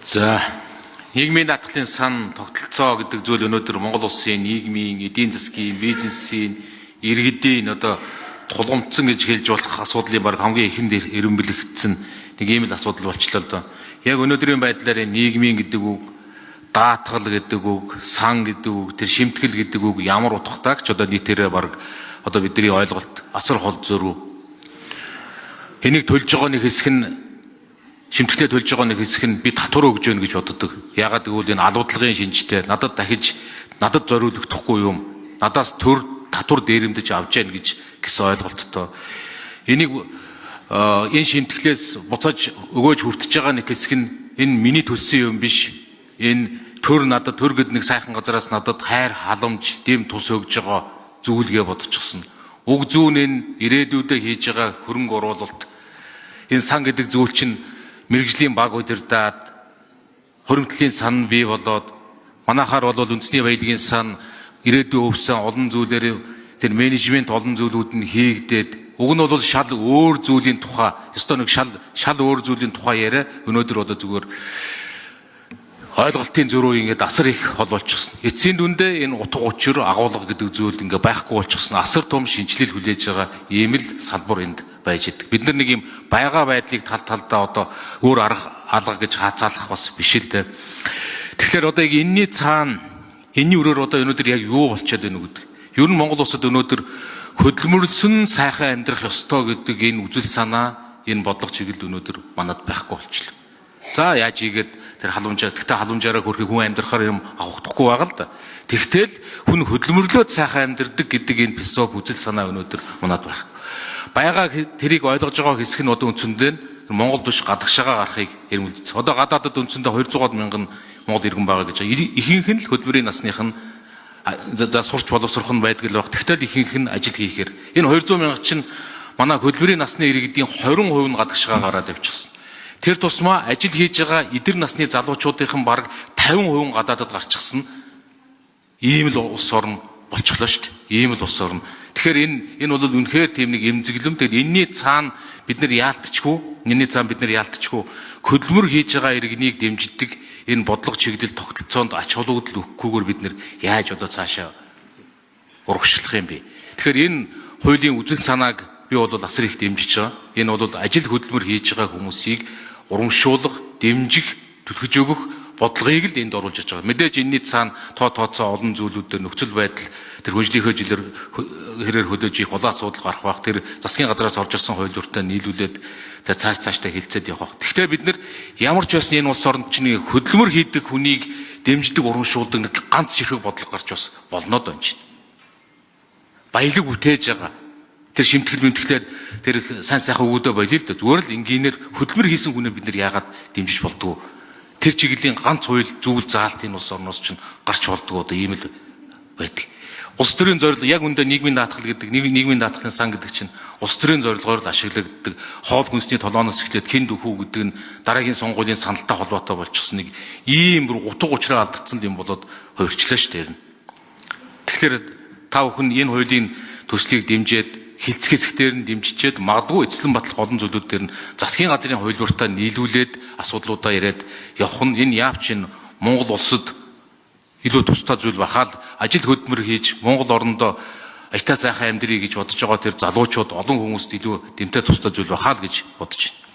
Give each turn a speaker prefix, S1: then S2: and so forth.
S1: За нийгмийн даатгалын сан тогтолцоо гэдэг зүйл өнөөдөр Монгол улсын нийгмийн, эдийн засгийн, бизнесийн, иргэдийн одоо тулгамдсан гэж хэлж болох асуудлын баг хамгийн ихэнд эренбэлэгдсэн нэг ийм л асуудал болчлоо л доо. Яг өнөөдрийн байдлаар нийгмийн гэдэг үг, даатгал гэдэг үг, сан гэдэг үг, тэр шимтгэл гэдэг үг ямар утгатай ч одоо нийтээрээ баг одоо бидний ойлголт асар хол зөрүү. Энийг төлж байгаа нэг хэсэг нь шимтгэлээ төлж байгаа нэг хэсэг нь би татвар өгж өгнө гэж боддог. Ягаад гэвэл энэ алуудлагын шинжтэй надад дахиж надад зориулогдохгүй юм. Надаас татвар дээрэмдэж авч яана гэсэн ойлголттой. Энийг энэ шимтгэлээс буцааж өгөөж хүртэж байгаа нэг хэсэг нь энэ миний төлсөн юм биш. Энэ төр гэд нэг сайхан газараас надад хайр халамж, дэм тус өгж байгаа зүйлгээ бодчихсон. Уг зүүн энэ ирээдүйдээ хийж байгаа хөрөнгө оруулалт энэ сан гэдэг зүйл чинь мэрэгжлийн баг удирдаад хоригдлын сан бий болоод манайхаар бол үндэсний баялагын сан ирээдүйн өвсөн олон зүйлээр тэр менежмент олон зүйлүүд нь хийгдээд уг нь бол шал өөр зүйлийн тухай ёстой нэг шал өөр зүйлийн тухай яриа өнөөдөр одоо зүгээр ойлголтын зөрүү ингээд асар их хол болчихсон. Эцсийн дүндээ энэ утга учир агуулга гэдэг зүйл ингээд байхгүй болчихсон. Асар том шинжилэл хүлээж байгаа ийм л салбар энд байж идэг. Бид нар нэг юм байга байдлыг талдаа одоо өөр арга алга гэж хаацаалах бас биш л дээ. Тэгэхээр одоо яг энэний цаана энэний өрөөр одоо өнөөдөр яг юу болчиход байна гэдэг. Ер нь Монгол улсад өнөөдөр хөдөлмөрлсөн сайхан амьдрах ёстой гэдэг энэ үзэл санаа, энэ бодлого чиглэл өнөөдөр манад байхгүй болчихлоо. За яаж ийгээд тэр халамжаараа хөрхийг хүн амьдрахаар юм авахдахгүй байгаа л да. Тэгтэл хүн хөдөлмөрлөөд сайхан амьдрдаг гэдэг энэ философи үзэл санаа өнөөдөр манад байх. Баяга тэрийг ойлгож байгаа хэсэг нь одоо үндсэндээ Монгол биш гадагшаага гарахыг эрмэлзэж. Одоо гадаадад үндсэндээ 200 мянган Монгол иргэн байгаа гэж. Ихэнх нь л хөдөлмөрийн насных нь за сурч боловсрох нь байдаг л баг. Тэгтэл ихэнх нь ажил хийхээр энэ 200 мянга чинь манай хөдөлмөрийн насны иргэдийн 20% нь гадагшаага гараад явчихсан. Тэр тусмаа ажил хийж байгаа эдэр насны залуучуудын бараг 50% гадаадад гарчихсан. Ийм л улс орн болчихлоо шүү дээ. Ийм л улс орн. Тэгэхээр энэ бол үнэхээр тийм нэг эмзэглэм. Тэгэхээр энэний цаана бид нар яалтчгүй хөдөлмөр хийж байгаа иргэнийг дэмждэг энэ бодлого чиглэл тогтолцоонд ач холбогдол өгөхгүйгээр бид нар яаж одоо цаашаа урагшлах юм бэ? Тэгэхээр энэ хуулийн үзэл санааг би бол асар их дэмжиж байгаа. Энэ бол ажил хөдөлмөр хийж байгаа хүмүүсийг урамшуулах, дэмжих, түлхэж өгөх бодлогыг л энд оруулж ирж байгаа. Мэдээж энэний цаана тооцоо олон зүйлүүдээр нөхцөл байдал тэр хүнжлийнхөө жилээр хэрээр хөдөөж их улаан асуудал гарах бах, тэр засгийн газраас орж ирсэн хууль өртөө нийлүүлээд тэр цаашдаа хилцээд явах. Гэхдээ бид нар ямар ч байсан энэ улс оронд чинь хөдөлмөр хийдэг хүнийг дэмждэг, урамшуулдаг нэг ганц ширхэг бодлого гарч бас болноо доо энэ чинь. Баялаг үтээж байгаа. Тэр шимтгэл тэр сайн сайхан өгөөдөө болио л да. Зүгээр л энгийнээр хөдөлмөр хийсэн хүнээ бид нар яагаад дэмжиж болдгоо. Тэр чиглэлийн ганц хууль зүйл заалт энэ улс орноос чинь гарч болдгоо одоо ийм л байдаг. Улс төрийн зорилго яг үндэ нийгмийн даатгал гэдэг нийгмийн даатгалын сан гэдэг чинь улс төрийн зорилгоор л ашиглагддаг. Хоол хүнсний толгооноос эхлээд хэн дөхүү гэдэг нь дараагийн сонгуулийн саналтай холбоотой болчихсон нэг ийм утга учраа алдагдсан юм болоод хувирчлаа шүү дээ. Тэгэхээр та бүхэн энэ хуулийн төслийг дэмжиж хилцэх хэсгээр нь дэмжичээд магадгүй эцлэн батлах олон зүйлүүд дээр нь засгийн газрын хуулиуртаа нийлүүлээд асуудлуудаа яриад явах нь энэ яавч энэ Монгол улсад илүү тустай зүйл бахаал ажил хөдөлмөр хийж Монгол орондоо аятаа сайхан амьдрий гэж бодож байгаа тэр залуучууд олон хүмүүст илүү дэмтэй тустай зүйл бахаал гэж бодож байна.